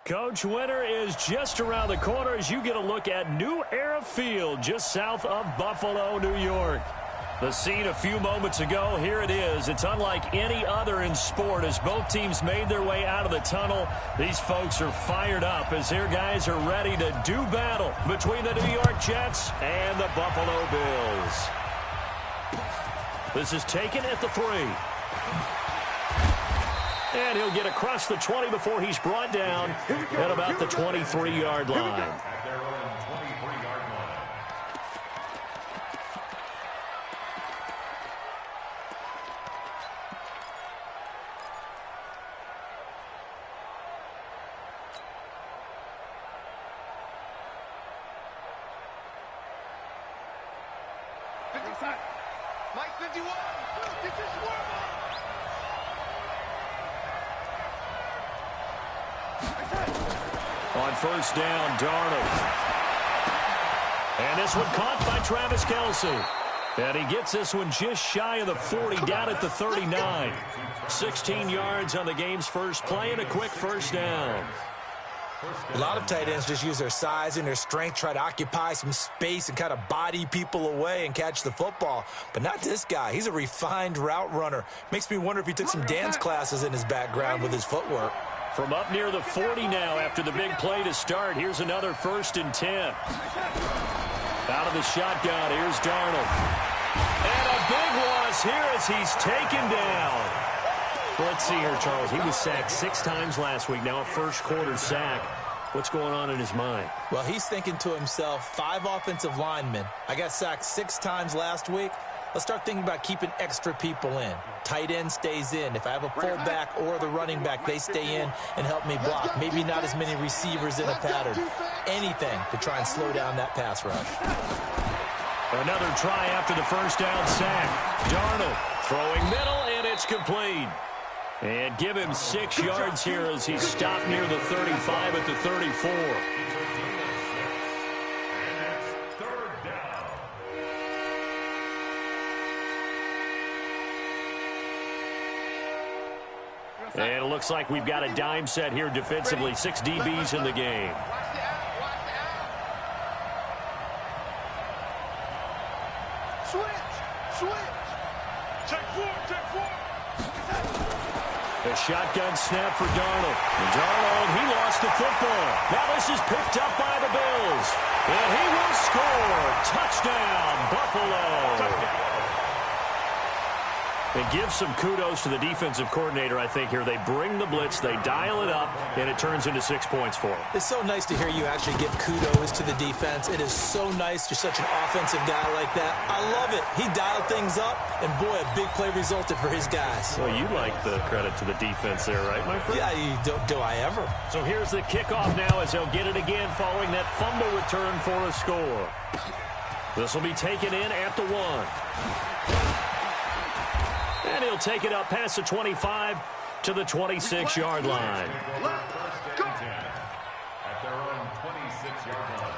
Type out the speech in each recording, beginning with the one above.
Coach, winter is just around the corner as you get a look at New Era Field just south of Buffalo, New York. The scene a few moments ago, here it is. It's unlike any other in sport as both teams made their way out of the tunnel. These folks are fired up as their guys are ready to do battle between the New York Jets and the Buffalo Bills. This is taken at the 3. And he'll get across the 20 before he's brought down at about the 23-yard line. Mike 51, get your swerve on first down, Darnold. And this one caught by Travis Kelce. And he gets this one just shy of the 40, down at the 39. 16 yards on the game's first play and a quick first down. A lot of tight ends just use their size and their strength, try to occupy some space and kind of body people away and catch the football. But not this guy. He's a refined route runner. Makes me wonder if he took some dance classes in his background with his footwork. From up near the 40 now after the big play to start. Here's another 1st and 10. Out of the shotgun, here's Darnold. And a big loss here as he's taken down. Let's see here, Charles. He was sacked 6 times last week. Now a first-quarter sack. What's going on in his mind? Well, he's thinking to himself, 5 offensive linemen. I got sacked 6 times last week. Let's start thinking about keeping extra people in. Tight end stays in. If I have a fullback or the running back, they stay in and help me block. Maybe not as many receivers in a pattern. Anything to try and slow down that pass rush. Another try after the first down sack. Darnold throwing middle, and it's complete. And give him 6 yards here as he's stopped near the 35 at the 34. And it looks like we've got a dime set here defensively. 6 DBs in the game. A shotgun snap for Darnold. And Darnold, he lost the football. Now this is picked up by the Bills. And he will score. Touchdown, Buffalo. And give some kudos to the defensive coordinator, I think, here. They bring the blitz, they dial it up, and it turns into 6 points for them. It's so nice to hear you actually give kudos to the defense. It is so nice. You're such an offensive guy like that. I love it. He dialed things up, and boy, a big play resulted for his guys. Well, you like the credit to the defense there, right, my friend? Yeah, do I ever? So here's the kickoff now as they'll get it again following that fumble return for a score. This will be taken in at the 1. And he'll take it up past the 25 to the 26-yard line. At their own 26-yard line.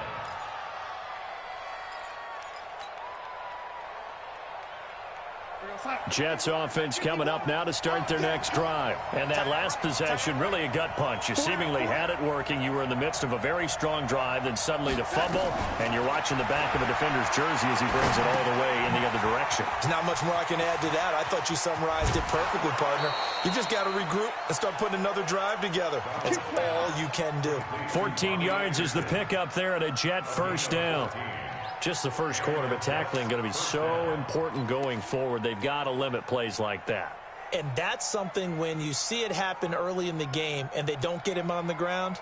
Jets offense coming up now to start their next drive. And that last possession, really a gut punch. You seemingly had it working. You were in the midst of a very strong drive, then suddenly the fumble, and you're watching the back of a defender's jersey as he brings it all the way in the other direction. There's not much more I can add to that. I thought you summarized it perfectly, partner. You've just got to regroup and start putting another drive together. That's all you can do. 14 yards is the pickup there and a Jet first down. Just the first quarter, but tackling going to be so important going forward. They've got to limit plays like that. And that's something when you see it happen early in the game and they don't get him on the ground,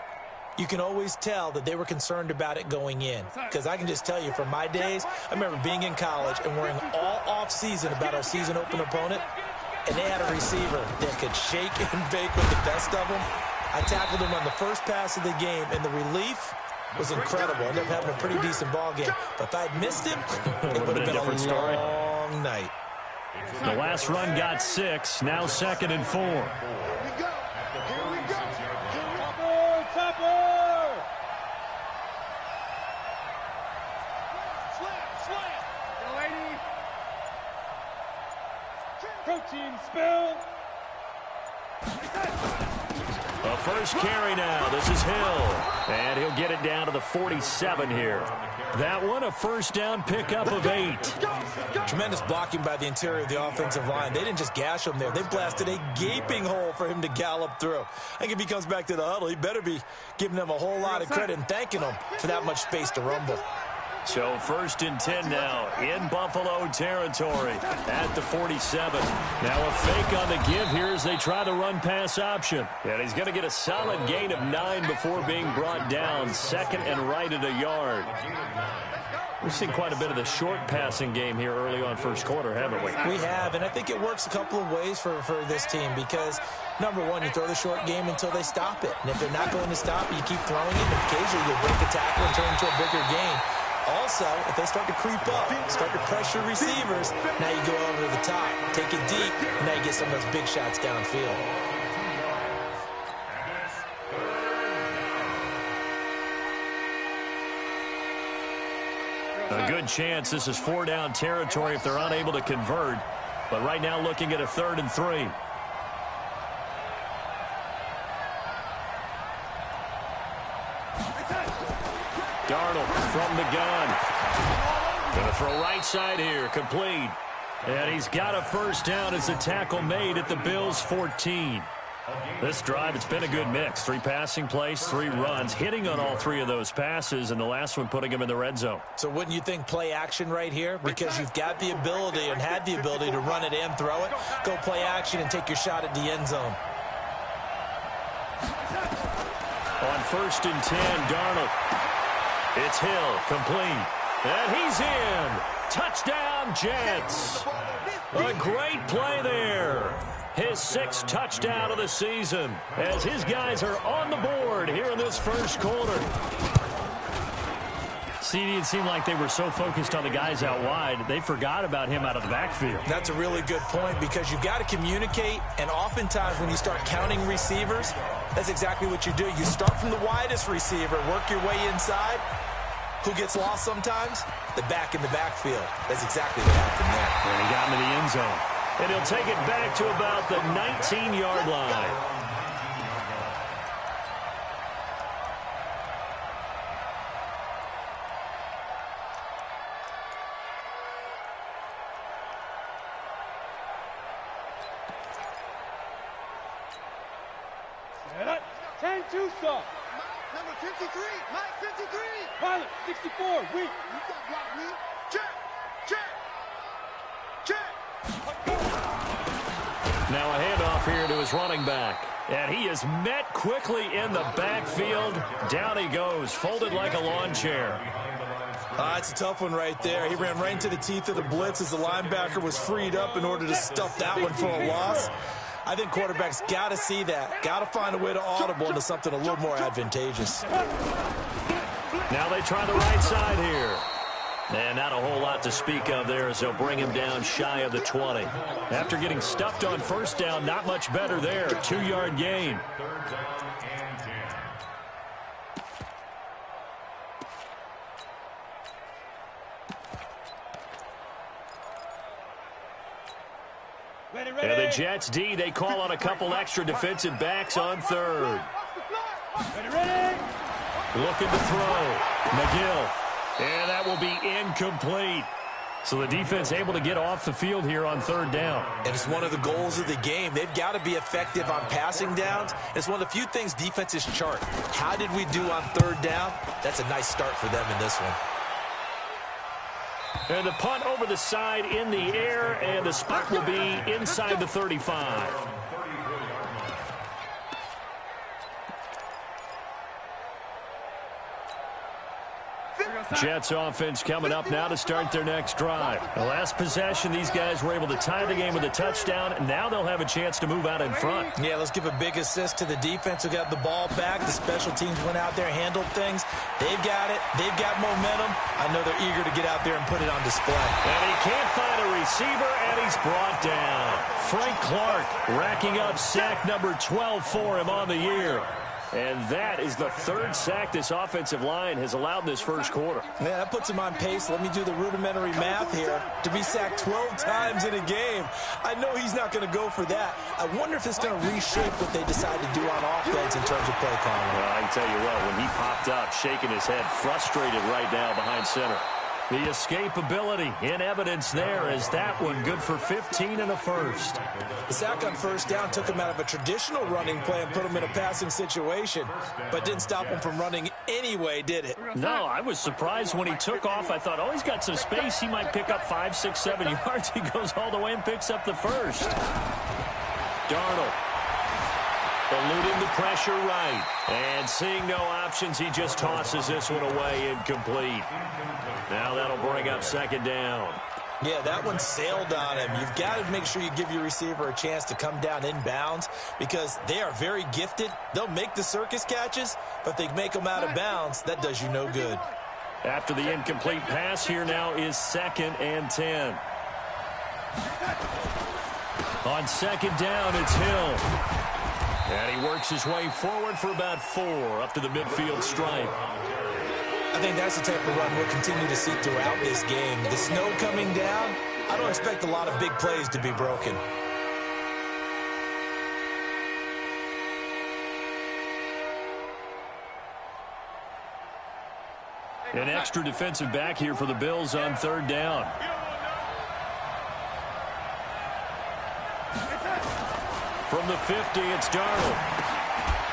you can always tell that they were concerned about it going in. Because I can just tell you from my days, I remember being in college and worrying all off-season about our season-open opponent, and they had a receiver that could shake and bake with the best of them. I tackled him on the first pass of the game, and the relief was incredible. Ended up having a pretty decent ball game. But if I'd missed him, it would have been a long night. The last run got 6. Now 2nd and 4. Here we go. Topper. Slam. Go, lady. Protein spill. A first carry now. This is Hill. And he'll get it down to the 47 here. That one, a first down pickup of 8. Tremendous blocking by the interior of the offensive line. They didn't just gash him there. They blasted a gaping hole for him to gallop through. I think if he comes back to the huddle, he better be giving them a whole lot of credit and thanking them for that much space to rumble. So 1st and 10 now in Buffalo territory at the 47. Now a fake on the give here as they try the run-pass option. And he's going to get a solid gain of 9 before being brought down. 2nd and right at a yard. We've seen quite a bit of the short passing game here early on first quarter, haven't we? We have, and I think it works a couple of ways for this team because, number one, you throw the short game until they stop it. And if they're not going to stop it, you keep throwing it, and occasionally you'll break a tackle and turn into a bigger gain. Also, if they start to creep up, start to pressure receivers, now you go over the top, take it deep, and now you get some of those big shots downfield. A good chance this is 4-down territory if they're unable to convert. But right now looking at a 3rd and 3. Darnold from the gun. Going to throw right side here, complete. And he's got a first down as the tackle made at the Bills' 14. This drive, it's been a good mix. 3 passing plays, 3 runs, hitting on all 3 of those passes, and the last one putting him in the red zone. So wouldn't you think play action right here? Because you've got the ability and had the ability to run it and throw it. Go play action and take your shot at the end zone. On 1st and 10, Darnold. It's Hill, complete. And he's in. Touchdown, Jets. A great play there. His 6th touchdown of the season as his guys are on the board here in this first quarter. CD, it seemed like they were so focused on the guys out wide, they forgot about him out of the backfield. That's a really good point because you've got to communicate, and oftentimes when you start counting receivers, that's exactly what you do. You start from the widest receiver, work your way inside. Who gets lost sometimes? The back in the backfield. That's exactly what happened there. And he got into the end zone. And he'll take it back to about the 19-yard line. Number 53, Mike 53. Pilot 64, weak. You got block, me. Check. Now a handoff here to his running back. And he is met quickly in the backfield. Down he goes, folded like a lawn chair. It's a tough one right there. He ran right into the teeth of the blitz as the linebacker was freed up in order to stuff that one for a loss. I think quarterbacks got to see that. Got to find a way to audible into something a little more advantageous. Now they try the right side here. And not a whole lot to speak of there as they'll bring him down shy of the 20. After getting stuffed on first down, not much better there. 2-yard gain. And the Jets D, they call on a couple extra defensive backs on 3rd. Looking to throw. McGill. And that will be incomplete. So the defense able to get off the field here on 3rd down. And it's one of the goals of the game. They've got to be effective on passing downs. It's one of the few things defenses chart. How did we do on 3rd down? That's a nice start for them in this one. And the punt over the side in the air, and the spot will be inside the 35. Jets offense coming up now to start their next drive. The last possession, these guys were able to tie the game with a touchdown, and now they'll have a chance to move out in front. Yeah, let's give a big assist to the defense who got the ball back. The special teams went out there, handled things. They've got it. They've got momentum. I know they're eager to get out there and put it on display. And he can't find a receiver, and he's brought down. Frank Clark racking up sack number 12 for him on the year. And that is the third sack this offensive line has allowed in this first quarter. Yeah, that puts him on pace. Let me do the rudimentary math here. To be sacked 12 times in a game. I know he's not going to go for that. I wonder if it's going to reshape what they decide to do on offense in terms of play calling. Well, I can tell you what, when he popped up, shaking his head, frustrated right now behind center. The escapability in evidence there as that one good for 15 and a first. The sack on first down took him out of a traditional running play and put him in a passing situation, but didn't stop him from running anyway, did it? No, I was surprised when he took off. I thought, oh, he's got some space. He might pick up 5, 6, 7 yards. He goes all the way and picks up the first. Darnold. Eluding the pressure right. And seeing no options, he just tosses this one away incomplete. Now that'll bring up second down. Yeah, that one sailed on him. You've got to make sure you give your receiver a chance to come down inbounds because they are very gifted. They'll make the circus catches, but if they make them out of bounds, that does you no good. After the incomplete pass, here now is 2nd and 10. On second down, it's Hill. And he works his way forward for about 4 up to the midfield stripe. I think that's the type of run we'll continue to see throughout this game. The snow coming down, I don't expect a lot of big plays to be broken. An extra defensive back here for the Bills on third down. From the 50, it's Darnold.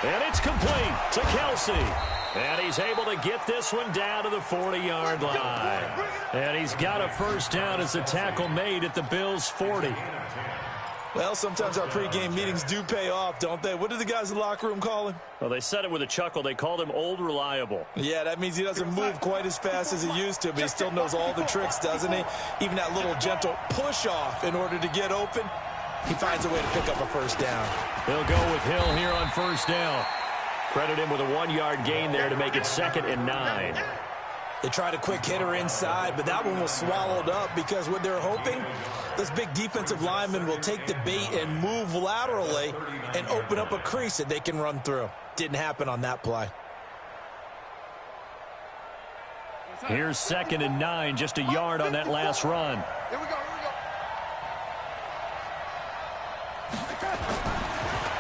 And it's complete to Kelsey. And he's able to get this one down to the 40-yard line. And he's got a first down as the tackle made at the Bills' 40. Well, sometimes our pregame meetings do pay off, don't they? What do the guys in the locker room call him? Well, they said it with a chuckle. They called him Old Reliable. Yeah, that means he doesn't move quite as fast as he used to, but he still knows all the tricks, doesn't he? Even that little gentle push-off in order to get open. He finds a way to pick up a first down. He'll go with Hill here on first down. Credit him with a 1-yard gain there to make it 2nd and 9. They tried a quick hitter inside, but that one was swallowed up because what they're hoping, this big defensive lineman will take the bait and move laterally and open up a crease that they can run through. Didn't happen on that play. Here's 2nd and 9, just a yard on that last run. Here we go,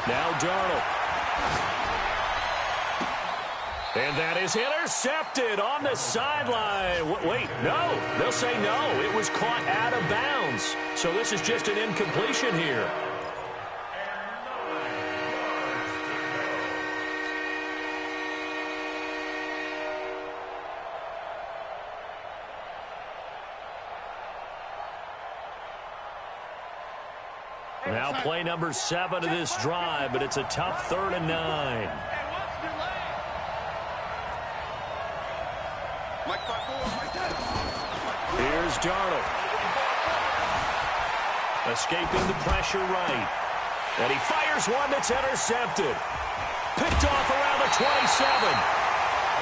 Now Darnold. And that is intercepted on the sideline. Wait, no. They'll say no. It was caught out of bounds. So this is just an incompletion here. Now play number 7 of this drive, but it's a tough 3rd and 9. Here's Darnold. Escaping the pressure right. And he fires one that's intercepted. Picked off around the 27.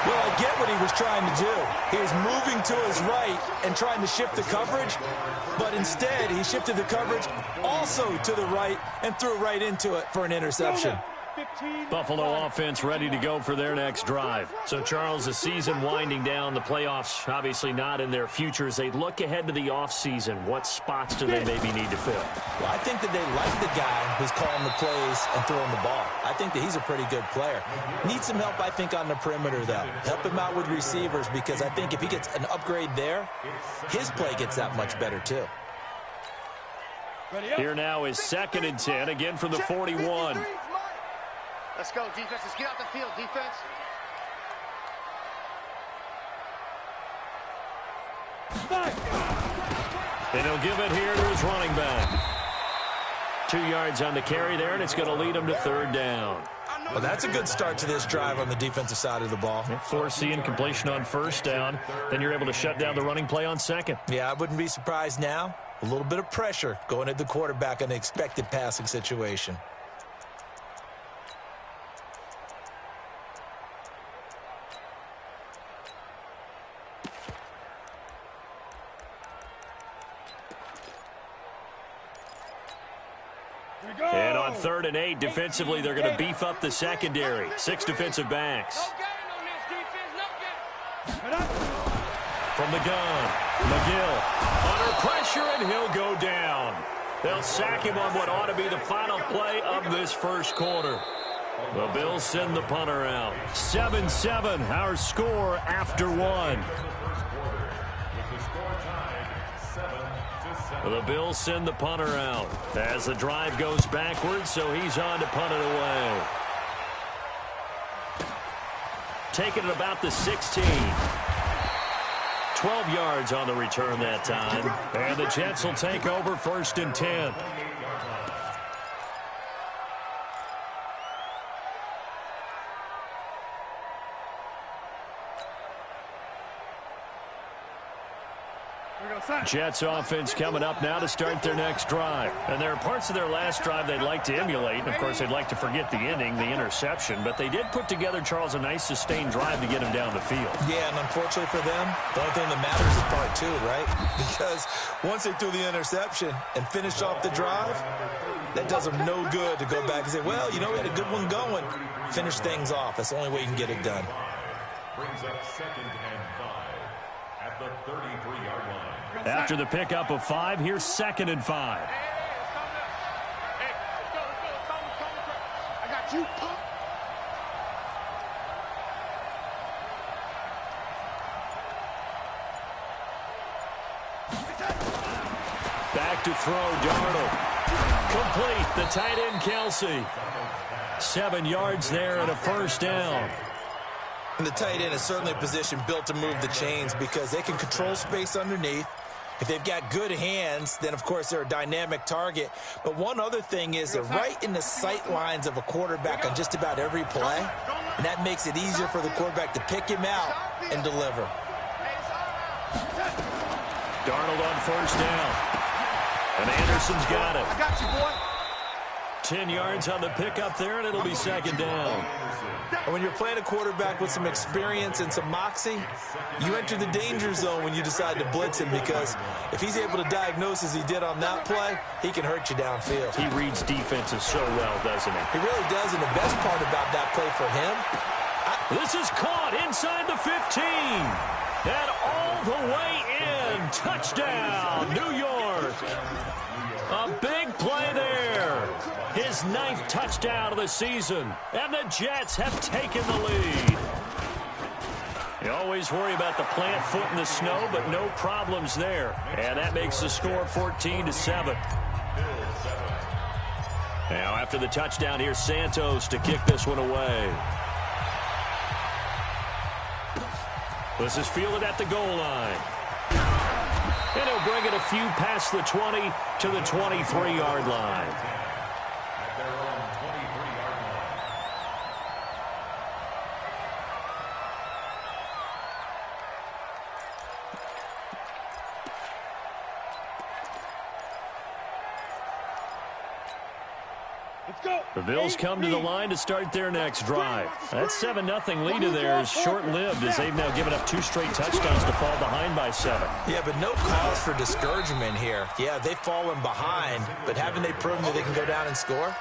Well, I get what he was trying to do. He was moving to his right and trying to shift the coverage, but instead he shifted the coverage also to the right and threw right into it for an interception. Buffalo offense ready to go for their next drive. So, Charles, the season winding down, the playoffs obviously not in their future. As they look ahead to the offseason, what spots do they maybe need to fill? Well, I think that they like the guy who's calling the plays and throwing the ball. I think that he's a pretty good player. Needs some help, I think, on the perimeter, though. Help him out with receivers because I think if he gets an upgrade there, his play gets that much better, too. Here now is 2nd and 10, again from the 41. Let's go, defense. Let's get out the field, defense. And he'll give it here to his running back. 2 yards on the carry there, and it's going to lead him to 3rd down. Well, that's a good start to this drive on the defensive side of the ball. Force the incompletion on 1st down. Then you're able to shut down the running play on 2nd. Yeah, I wouldn't be surprised now. A little bit of pressure going at the quarterback in an expected passing situation. And on 3rd and 8, defensively, they're going to beef up the secondary. 6 defensive backs. From the gun, McGill under pressure, and he'll go down. They'll sack him on what ought to be the final play of this first quarter. The Bills send the punter out. 7-7, our score after 1. The Bills send the punter out as the drive goes backwards, so he's on to punt it away. Taking it about the 16. 12 yards on the return that time. And the Jets will take over 1st and 10. Jets offense coming up now to start their next drive. And there are parts of their last drive they'd like to emulate. And, of course, they'd like to forget the ending, the interception. But they did put together, Charles, a nice sustained drive to get him down the field. Yeah, and unfortunately for them, the only thing that matters is part 2, right? Because once they threw the interception and finished off the drive, that does them no good to go back and say, well, you know, we had a good one going. Finish things off. That's the only way you can get it done. Brings up 2nd and 5 at the 33-yard line. After the pickup of 5, here's 2nd and 5. I got you. Back to throw, Darnold. Complete, the tight end, Kelsey. 7 yards there and a 1st down. And the tight end is certainly a position built to move the chains because they can control space underneath. If they've got good hands, then, of course, they're a dynamic target. But one other thing is they're right in the sight lines of a quarterback on just about every play. And that makes it easier for the quarterback to pick him out and deliver. Darnold on 1st down. And Anderson's got it. I got you, boy. 10 yards on the pickup there, and it'll be 2nd down. And when you're playing a quarterback with some experience and some moxie, you enter the danger zone when you decide to blitz him because if he's able to diagnose as he did on that play, he can hurt you downfield. He reads defenses so well, doesn't he? He really does, and the best part about that play for him, This is caught inside the 15. And all the way in. Touchdown, New York. A big play there. His 9th touchdown of the season. And the Jets have taken the lead. You always worry about the plant foot in the snow, but no problems there. And that makes the score 14-7. Now after the touchdown, here's Santos to kick this one away. This is fielded at the goal line. And he'll bring it a few past the 20 to the 23-yard line. At their own 23-yard line. The Bills come to the line to start their next drive. That 7-0 lead of theirs is short-lived as they've now given up 2 straight touchdowns to fall behind by 7. yeah, but no cause for discouragement here. Yeah, they've fallen behind, but haven't they proven that they can go down and score?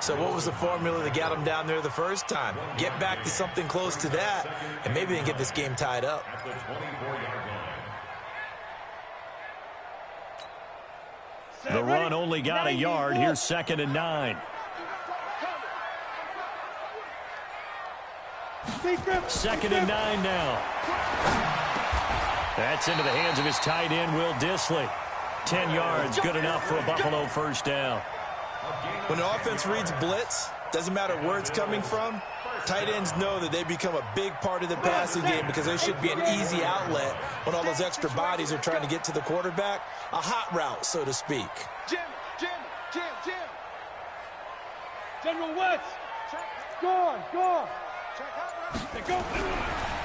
So what was the formula that got them down there the first time? Get back to something close to that, and maybe they can get this game tied up. At the 24-yard line. The run only got a yard. Here's 2nd and 9. 2nd and 9 now. That's into the hands of his tight end, Will Dissly. 10 yards, good enough for a Buffalo 1st down. When the offense reads blitz, doesn't matter where it's coming from, tight ends know that they become a big part of the passing game because there should be an easy outlet when all those extra bodies are trying to get to the quarterback. A hot route, so to speak. Jim. General West. Go on.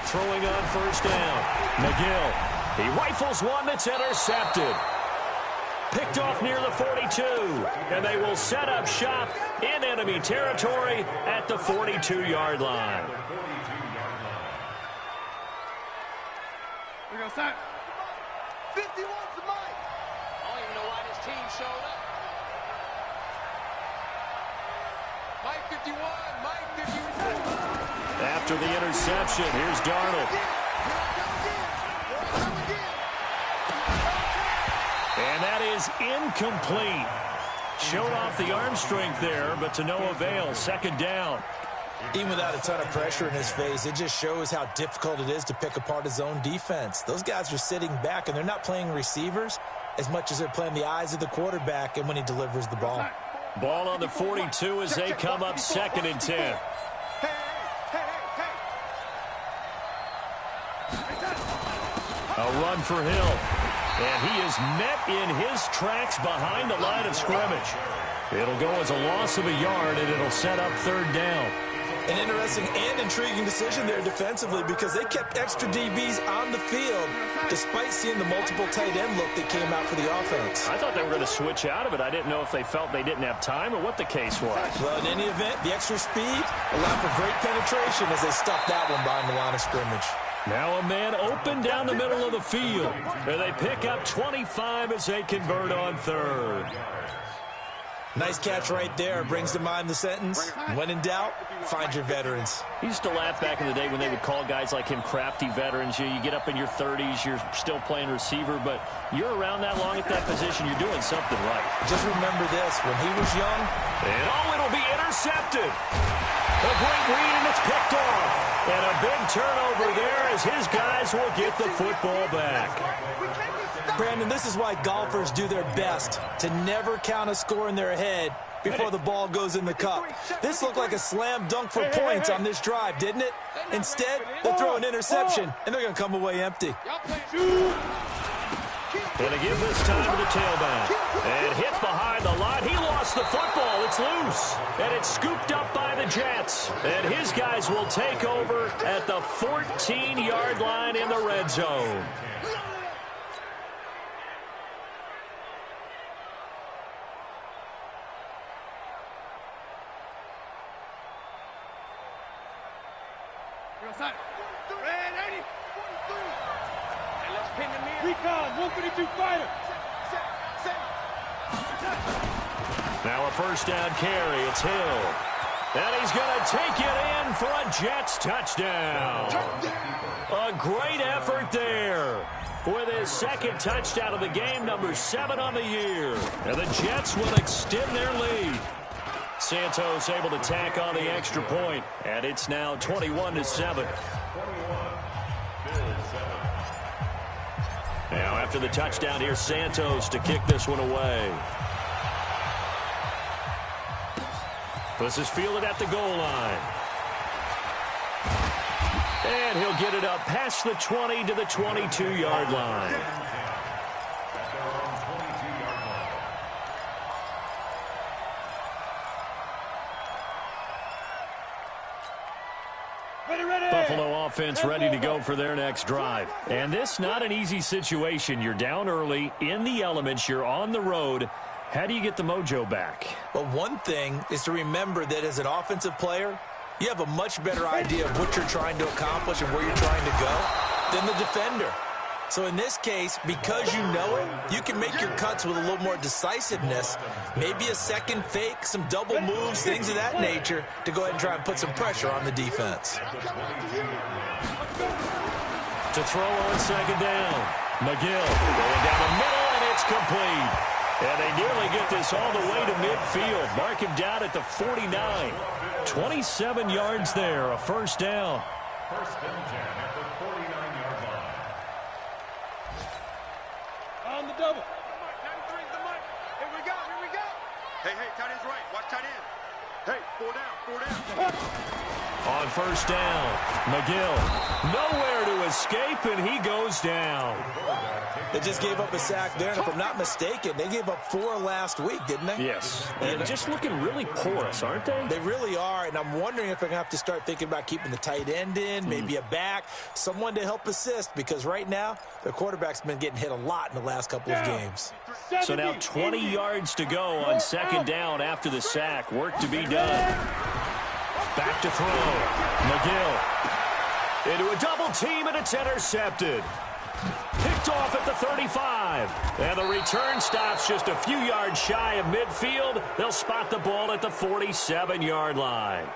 Throwing on 1st down. McGill. He rifles one that's intercepted. Picked off near the 42. And they will set up shop in enemy territory at the 42-yard line. We're going to start. 51's the mic. I don't even know why this team showed up. After the interception, here's Darnold. And that is incomplete. Showed off the arm strength there, but to no avail. Second down. Even without a ton of pressure in his face, it just shows how difficult it is to pick apart his own defense. Those guys are sitting back, and they're not playing receivers as much as they're playing the eyes of the quarterback and when he delivers the ball. Ball on the 42 as they come up 2nd and 10. A run for Hill. And he is met in his tracks behind the line of scrimmage. It'll go as a loss of a yard, and it'll set up 3rd down. An interesting and intriguing decision there defensively because they kept extra DBs on the field despite seeing the multiple tight end look that came out for the offense. I thought they were going to switch out of it. I didn't know if they felt they didn't have time or what the case was. Well, in any event, the extra speed allowed for great penetration as they stuffed that one behind the line of scrimmage. Now a man open down the middle of the field. And they pick up 25 as they convert on 3rd. Nice catch right there. Brings to mind the sentence, when in doubt, find your veterans. He used to laugh back in the day when they would call guys like him crafty veterans. You get up in your 30s, you're still playing receiver, but you're around that long at that position, you're doing something right. Just remember this, when he was young. And it'll be intercepted. A great read, and it's picked off. And a big turnover there as his guys will get the football back. Brandon, this is why golfers do their best to never count a score in their head before the ball goes in the cup. This looked like a slam dunk for points on this drive, didn't it? Instead, they'll throw an interception, and they're going to come away empty. Going to give this time to the tailback. And hit behind the line. He lost the football. It's loose. And it's scooped up by the Jets. And his guys will take over at the 14-yard line in the red zone. Recon, 152 fighter. Now a first down carry. It's Hill. And he's going to take it in for a Jets touchdown. A great effort there. With his 2nd touchdown of the game, number 7 on the year. And the Jets will extend their lead. Santos able to tack on the extra point. And it's now 21-7. Now after the touchdown, here's Santos to kick this one away. This is fielded at the goal line. And he'll get it up past the 20 to the 22-yard line. Buffalo offense ready to go for their next drive. And this not an easy situation. You're down early, in the elements, you're on the road. How do you get the mojo back? Well, one thing is to remember that as an offensive player, you have a much better idea of what you're trying to accomplish and where you're trying to go than the defender. So in this case, because you know it, you can make your cuts with a little more decisiveness, maybe a second fake, some double moves, things of that nature, to go ahead and try and put some pressure on the defense. To throw on 2nd down. McGill going down the middle, and it's complete. And they nearly get this all the way to midfield. Mark him down at the 49. 27 yards there, a first down. First and 10 at the 49-yard line. On the double. 93's the mic. Here we go, here we go. Hey, tight end's right. Watch tight end. Hey, 4 down. On first down, McGill nowhere to escape, and he goes down. They just gave up a sack there, and if I'm not mistaken, they gave up 4 last week, didn't they? Yes. And just looking really porous, aren't they? They really are, and I'm wondering if they're going to have to start thinking about keeping the tight end in, maybe a back, someone to help assist, because right now, their quarterback's been getting hit a lot in the last couple of games. So now 20 yards to go on 2nd down after the sack. Work to be done. Back to throw. McGill into a double team, and it's intercepted. Picked off at the 35. And the return stops just a few yards shy of midfield. They'll spot the ball at the 47-yard line.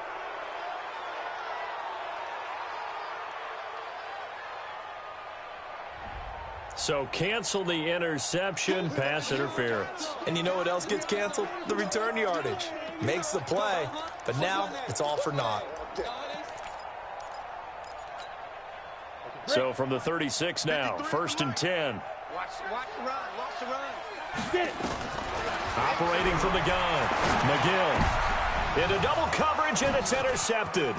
So cancel the interception, pass interference. And you know what else gets canceled? The return yardage. Makes the play, but now it's all for naught. So from the 36 now, 1st and 10. Watch the run. Watch the run. Operating from the gun, McGill. Into double coverage, and it's intercepted.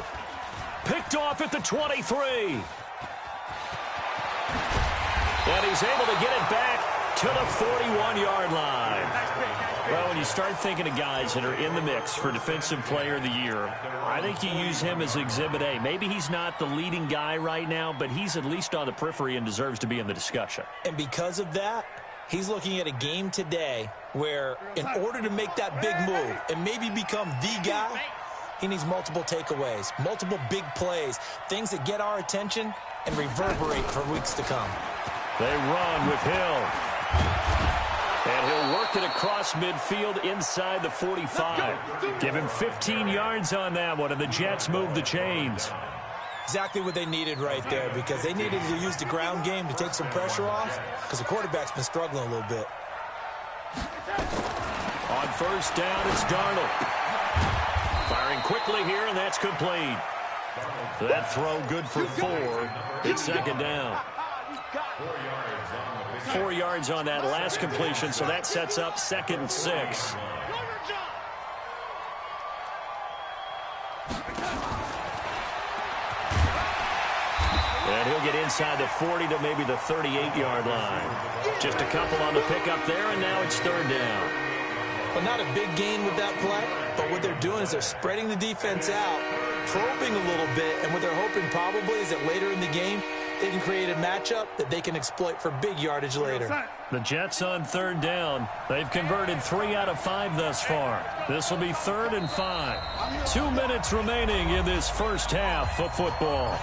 Picked off at the 23. And he's able to get it back to the 41-yard line. Well, when you start thinking of guys that are in the mix for Defensive Player of the Year, I think you use him as Exhibit A. Maybe he's not the leading guy right now, but he's at least on the periphery and deserves to be in the discussion. And because of that, he's looking at a game today where in order to make that big move and maybe become the guy, he needs multiple takeaways, multiple big plays, things that get our attention and reverberate for weeks to come. They run with Hill. And he'll work it across midfield inside the 45. Give him 15 yards on that one, and the Jets move the chains. Exactly what they needed right there, because they needed to use the ground game to take some pressure off, because the quarterback's been struggling a little bit. On 1st down, it's Darnold. Firing quickly here, and that's complete. That throw good for 4. It's 2nd down. 4 yards on that last completion, so that sets up 2nd and 6. And he'll get inside the 40 to maybe the 38-yard line. Just a couple on the pickup there, and now it's 3rd down. Well, not a big gain with that play, but what they're doing is they're spreading the defense out, probing a little bit, and what they're hoping probably is that later in the game, they can create a matchup that they can exploit for big yardage later. The Jets on 3rd down. They've converted 3 out of 5 thus far. This will be 3rd and 5. 2 minutes remaining in this first half of football.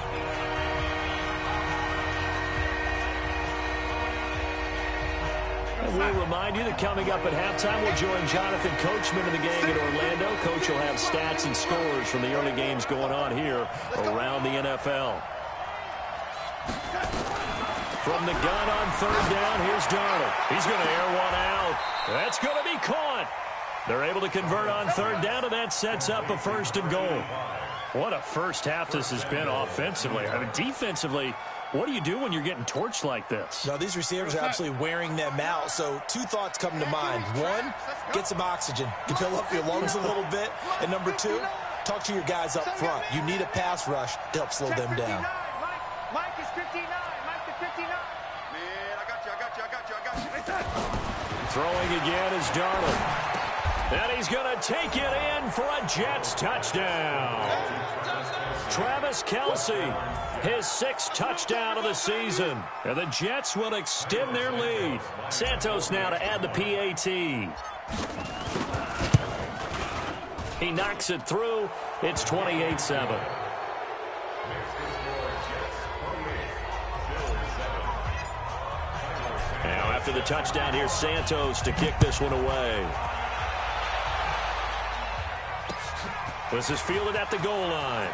And we'll remind you that coming up at halftime, we'll join Jonathan Coachman and the gang in Orlando. Coach will have stats and scores from the early games going on here around the NFL. From the gun on 3rd down, here's Darnold. He's going to air one out. That's going to be caught. They're able to convert on 3rd down, and that sets up a 1st and goal. What a first half this has been offensively. I mean, defensively, what do you do when you're getting torched like this? Now, these receivers are absolutely wearing them out. So 2 thoughts come to mind. 1, get some oxygen. You fill up your lungs a little bit. And number 2, talk to your guys up front. You need a pass rush to help slow them down. Mike is 59. Mike is 59. Man, I got you. Throwing again is Darnold. And he's going to take it in for a Jets touchdown. Travis Kelce, his 6th touchdown of the season. And the Jets will extend their lead. Santos now to add the PAT. He knocks it through. It's 28-7. Now after the touchdown, here's Santos to kick this one away. This is fielded at the goal line.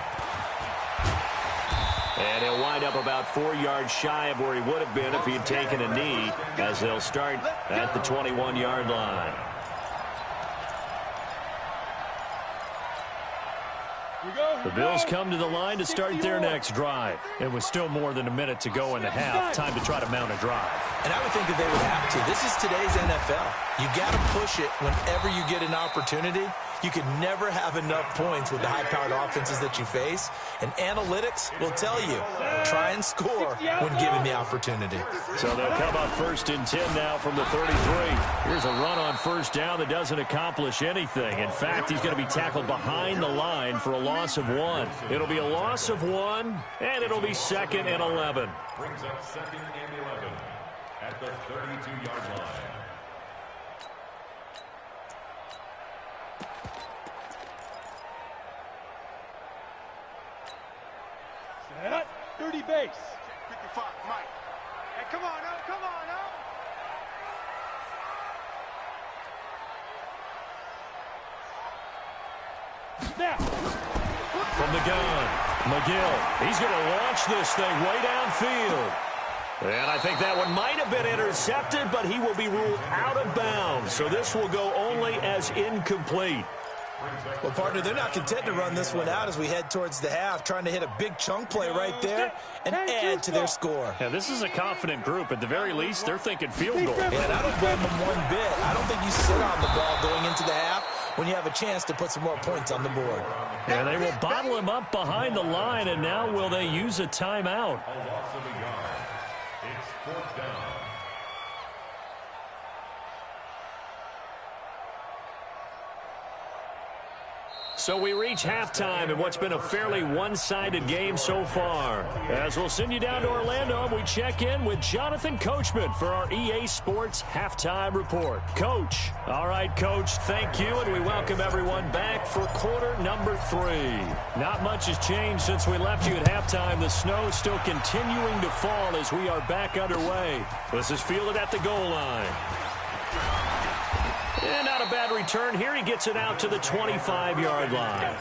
And he'll wind up about 4 yards shy of where he would have been if he had taken a knee, as they'll start at the 21-yard line. The Bills come to the line to start their next drive. It was still more than a minute to go in the half. Time to try to mount a drive. And I would think that they would have to. This is today's NFL. You got to push it whenever you get an opportunity. You can never have enough points with the high-powered offenses that you face. And analytics will tell you, try and score when given the opportunity. So they'll come up 1st and 10 now from the 33. Here's a run on 1st down that doesn't accomplish anything. In fact, he's going to be tackled behind the line for a loss of 1. It'll be a loss of 1, and it'll be 2nd and 11. Brings up 2nd and 11 at the 32-yard line. Set. 30 base. 55, Mike. Hey, come on, no, come on, no. Now. From the gun, McGill. He's going to launch this thing way downfield. And I think that one might have been intercepted, but he will be ruled out of bounds. So this will go only as incomplete. Well, partner, they're not content to run this one out as we head towards the half, trying to hit a big chunk play right there and add to their score. Yeah, this is a confident group. At the very least, they're thinking field goal. And I don't blame them one bit. I don't think you sit on the ball going into the half when you have a chance to put some more points on the board. Yeah, they will bottle him up behind the line, and now will they use a timeout? A loss of a yard. It's fourth down. So we reach halftime in what's been a fairly one-sided game so far. As we'll send you down to Orlando, and we check in with Jonathan Coachman for our EA Sports Halftime Report. Coach. All right, Coach, thank you, and we welcome everyone back for quarter number 3. Not much has changed since we left you at halftime. The snow still continuing to fall as we are back underway. This is fielded at the goal line. And not a bad return here. He gets it out to the 25-yard line.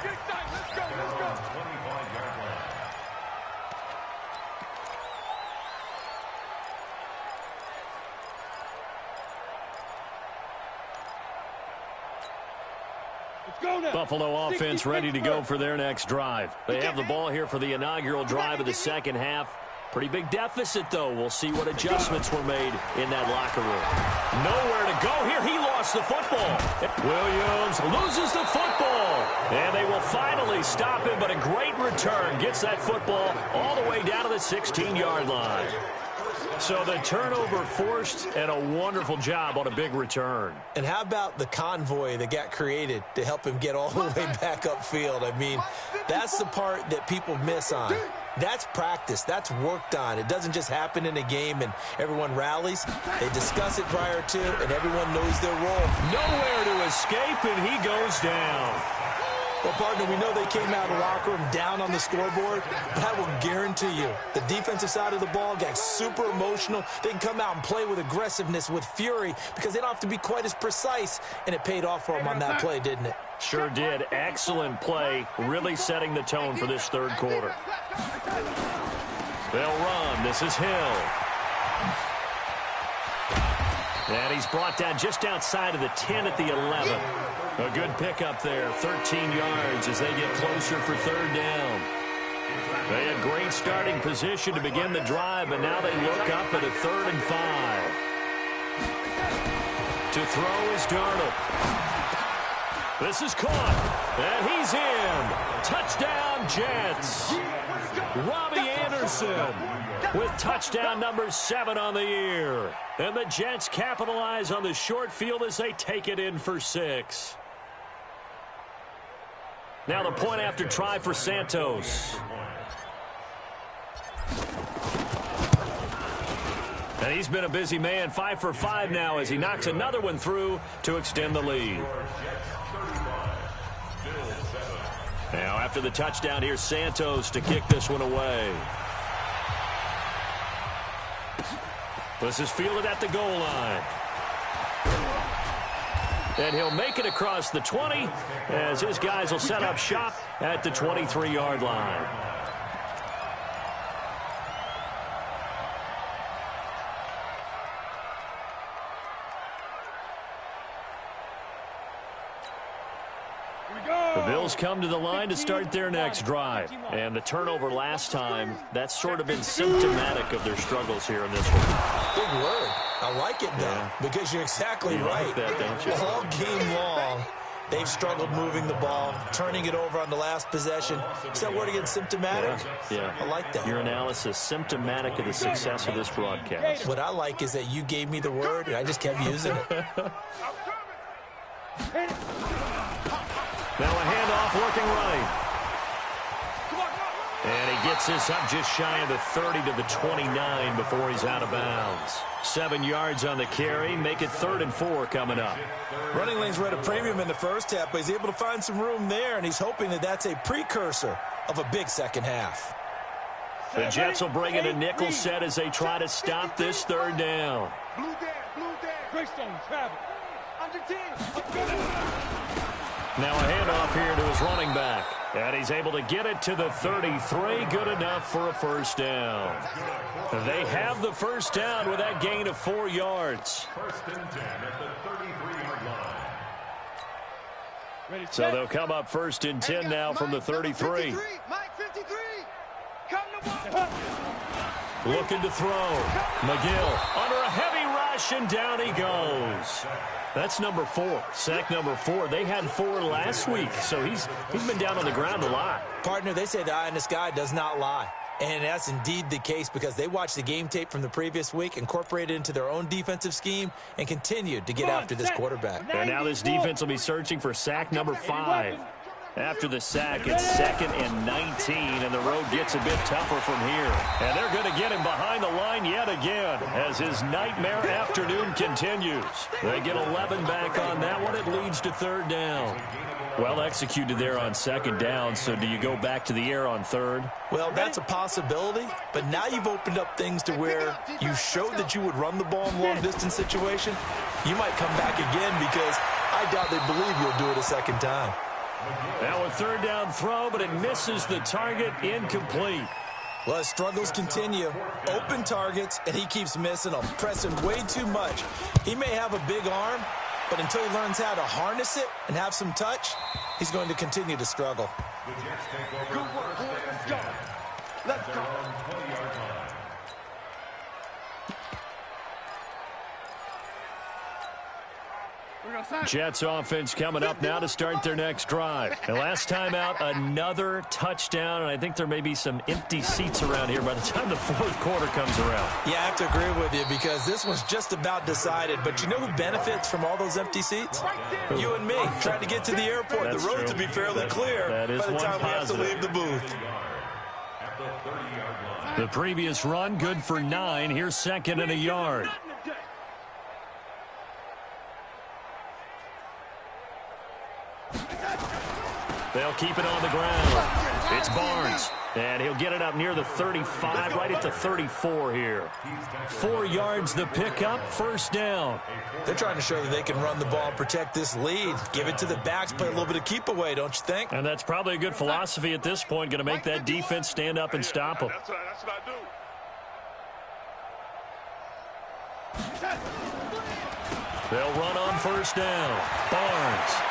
Buffalo offense ready to go for their next drive. They have the ball here for the inaugural drive of the second half. Pretty big deficit, though. We'll see what adjustments were made in that locker room. Nowhere to go here. He lost the football. Williams loses the football. And they will finally stop him, but a great return. Gets that football all the way down to the 16-yard line. So the turnover forced, and a wonderful job on a big return. And how about the convoy that got created to help him get all the way back upfield? I mean, that's the part that people miss on. That's practice. That's worked on. It doesn't just happen in a game and everyone rallies. They discuss it prior to, and everyone knows their role. Nowhere to escape, and he goes down. Well, partner, we know they came out of the locker room down on the scoreboard, but I will guarantee you the defensive side of the ball got super emotional. They can come out and play with aggressiveness, with fury, because they don't have to be quite as precise, and it paid off for them on that play, didn't it? Sure did. Excellent play, really setting the tone for this third quarter. They'll run. This is Hill. And he's brought down just outside of the 10 at the 11. A good pickup there, 13 yards as they get closer for third down. They had great starting position to begin the drive, but now they look up at a 3rd and 5. To throw is Darnold. This is caught, and he's in. Touchdown, Jets. Robbie Anderson with touchdown number 7 on the year. And the Jets capitalize on the short field as they take it in for 6. Now the point after try for Santos. And he's been a busy man, 5 for 5 now as he knocks another one through to extend the lead. Now after the touchdown, here's Santos to kick this one away. This is fielded at the goal line. And he'll make it across the 20 as his guys will set up shop at the 23-yard line. The Bills come to the line to start their next drive. And the turnover last time, that's sort of been symptomatic of their struggles here in this one. Big word. I like it, though, because you're exactly right. Like that, don't you? All game long, they've struggled moving the ball, turning it over on the last possession. Is that word again, symptomatic? Yeah. I like that. Your analysis, symptomatic of the success of this broadcast. What I like is that you gave me the word, and I just kept using it. Now a handoff working right. And he gets this up just shy of the 30 to the 29 before he's out of bounds. 7 yards on the carry. Make it 3rd and 4 coming up. Running lanes were at a premium in the first half, but he's able to find some room there, and he's hoping that that's a precursor of a big second half. The Jets will bring in a nickel set as they try to stop this third down. Blue there. Greystone, travel. Under 10. Now a handoff here to his running back. And he's able to get it to the 33. Good enough for a first down. They have the first down with that gain of 4 yards. First and 10 at the 33-yard line. Ready, So set. they'll come up first and 10 now from the 33. Mike 53. Come to ball. Looking to throw. McGill under a heavy rush, and down he goes. That's number 4. Sack number 4. They had 4 last week, so he's been down on the ground a lot. Partner, they say the eye in the sky does not lie. And that's indeed the case because they watched the game tape from the previous week, incorporated it into their own defensive scheme, and continued to get after this quarterback. And now this defense will be searching for sack number 5. After the sack, it's 2nd and 19, and the road gets a bit tougher from here. And they're going to get him behind the line yet again as his nightmare afternoon continues. They get 11 back on that one. It leads to third down. Well executed there on second down, so do you go back to the air on third? Well, that's a possibility, but now you've opened up things to where you showed that you would run the ball in long-distance situation. You might come back again because I doubt they believe you'll do it a second time. Now a third down throw, but it misses the target, incomplete. Well, his struggles continue. Open targets, and he keeps missing them, pressing way too much. He may have a big arm, but until he learns how to harness it and have some touch, he's going to continue to struggle. The Jets take over. Good work, boys. Let's go. Let's go. 20-yard line. Jets offense coming up now to start their next drive. And last time out, another touchdown, and I think there may be some empty seats around here by the time the fourth quarter comes around. Yeah, I have to agree with you because this one's just about decided. But you know who benefits from all those empty seats? You and me, trying to get to the airport. That's the roads true. will be fairly clear that is by the one time we have to positive. leave the booth. At the 30-yard line. The previous run, good for 9. Here's 2nd and a yard. They'll keep it on the ground. It's Barnes, and he'll get it up near the 35, right at the 34 here. 4 yards the pickup, first down. They're trying to show that they can run the ball and protect this lead. Give it to the backs, play a little bit of keep away, don't you think? And that's probably a good philosophy at this point, going to make that defense stand up and stop them. That's what I do. They'll run on first down. Barnes.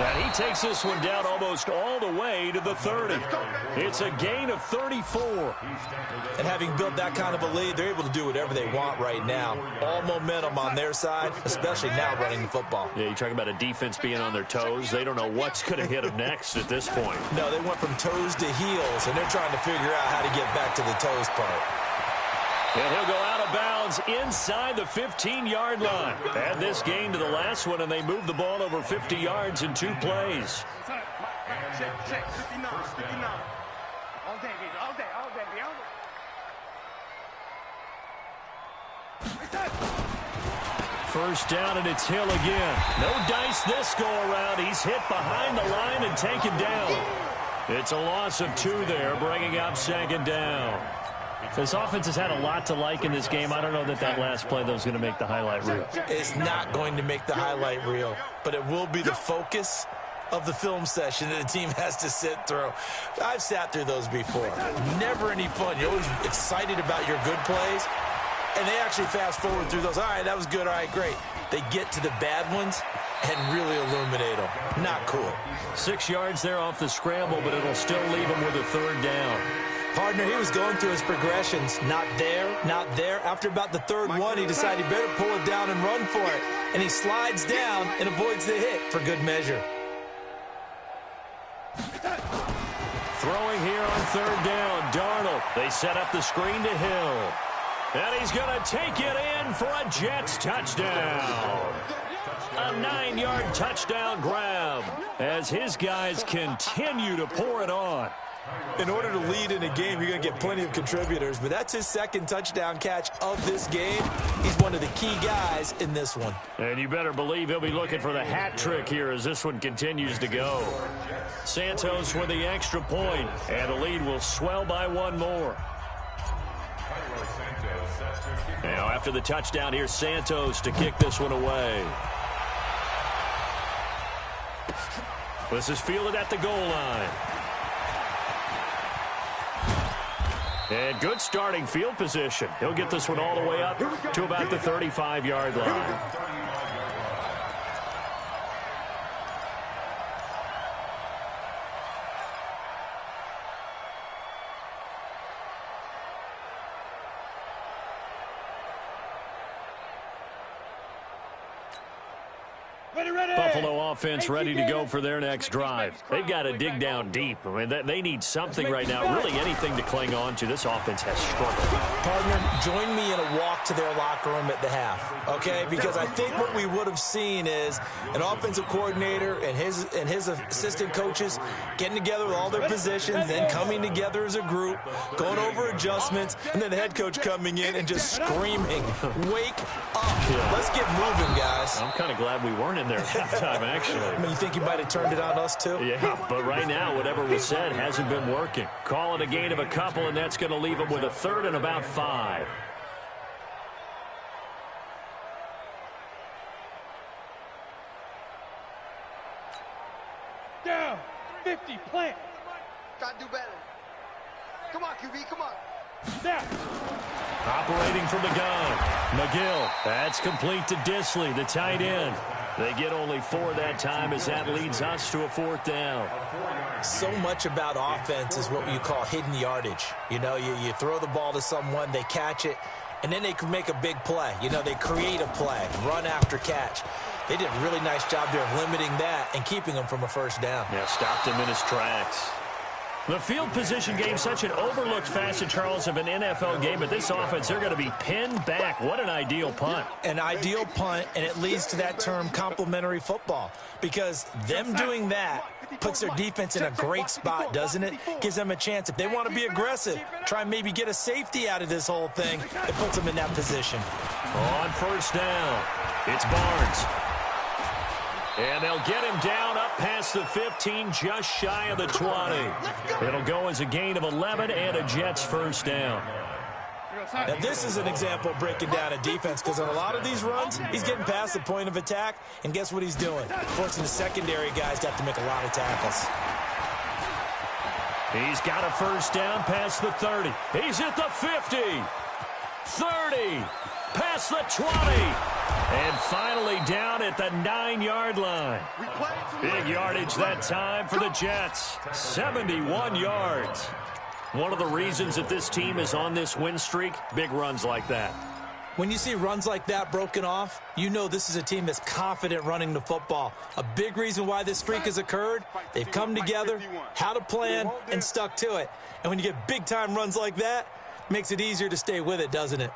And he takes this one down almost all the way to the 30. It's a gain of 34. And having built that kind of a lead, they're able to do whatever they want right now. All momentum on their side, especially now running the football. Yeah, you talk about a defense being on their toes. They don't know what's going to hit them next at this point. No, they went from toes to heels, and they're trying to figure out how to get back to the toes part. And he'll go out of bounds inside the 15-yard line. Add this gain to the last one, and they move the ball over 50 yards in 2 plays. Check, 59. All day, baby, all day, all day. First down, and it's Hill again. No dice this go-around. He's hit behind the line and taken down. It's a loss of 2 there, bringing up 2nd down. This offense has had a lot to like in this game. I don't know that last play, though, is going to make the highlight reel. It's not going to make the highlight reel, but it will be the focus of the film session that the team has to sit through. I've sat through those before. Never any fun. You're always excited about your good plays, and they actually fast forward through those. All right, that was good. All right, great. They get to the bad ones and really illuminate them. Not cool. 6 yards there off the scramble, but it'll still leave him with a third down. Partner, he was going through his progressions. Not there, not there. After about the third one, he decided he better pull it down and run for it. And he slides down and avoids the hit for good measure. Throwing here on third down, Darnold. They set up the screen to Hill. And he's going to take it in for a Jets touchdown. A 9-yard touchdown grab as his guys continue to pour it on. In order to lead in a game, you're going to get plenty of contributors, but that's his second touchdown catch of this game. He's one of the key guys in this one. And you better believe he'll be looking for the hat trick here as this one continues to go. Santos with the extra point, and the lead will swell by one more. Now, after the touchdown, here's Santos to kick this one away. This is fielded at the goal line. And good starting field position. He'll get this one all the way up to about the 35-yard line. Buffalo offense ready to go for their next drive. They've got to dig down deep. I mean, they need something right now, really anything to cling on to. This offense has struggled. Partner, join me in a walk to their locker room at the half, okay? Because I think what we would have seen is an offensive coordinator and his assistant coaches getting together with all their positions, then coming together as a group, going over adjustments, and then the head coach coming in and just screaming, "Wake up. Let's get moving, guys." I'm kind of glad we weren't in there at halftime, actually. I mean, you think you might have turned it on us, too? Yeah, but right now, whatever was said hasn't been working. Call it a gain of a couple, and that's going to leave them with a third and about 5. Down. 50, plant. Got to do better. Come on, QB, come on. Snap. Operating from the gun. McGill. That's complete to Disley, the tight end. They get only 4 that time as that leads us to a 4th down. So much about offense is what you call hidden yardage. You know, you throw the ball to someone, they catch it, and then they can make a big play. You know, they create a play, run after catch. They did a really nice job there of limiting that and keeping him from a first down. Yeah, stopped him in his tracks. The field position game, such an overlooked facet, Charles, of an NFL game. But this offense, they're going to be pinned back. What an ideal punt. An ideal punt, and it leads to that term complementary football. Because them doing that puts their defense in a great spot, doesn't it? Gives them a chance. If they want to be aggressive, try and maybe get a safety out of this whole thing, it puts them in that position. On first down, it's Barnes. And they'll get him down up past the 15, just shy of the 20. It'll go as a gain of 11 and a Jets first down. Now, this is an example of breaking down a defense, because on a lot of these runs, he's getting past the point of attack, and guess what he's doing? Forcing the secondary guys got to make a lot of tackles. He's got a first down past the 30. He's at the 50, 30, past the 20. And finally down at the 9-yard line. Big yardage that time for the Jets. 71 yards. One of the reasons that this team is on this win streak, big runs like that. When you see runs like that broken off, you know this is a team that's confident running the football. A big reason why this streak has occurred, they've come together, had a plan, and stuck to it. And when you get big-time runs like that, it makes it easier to stay with it, doesn't it?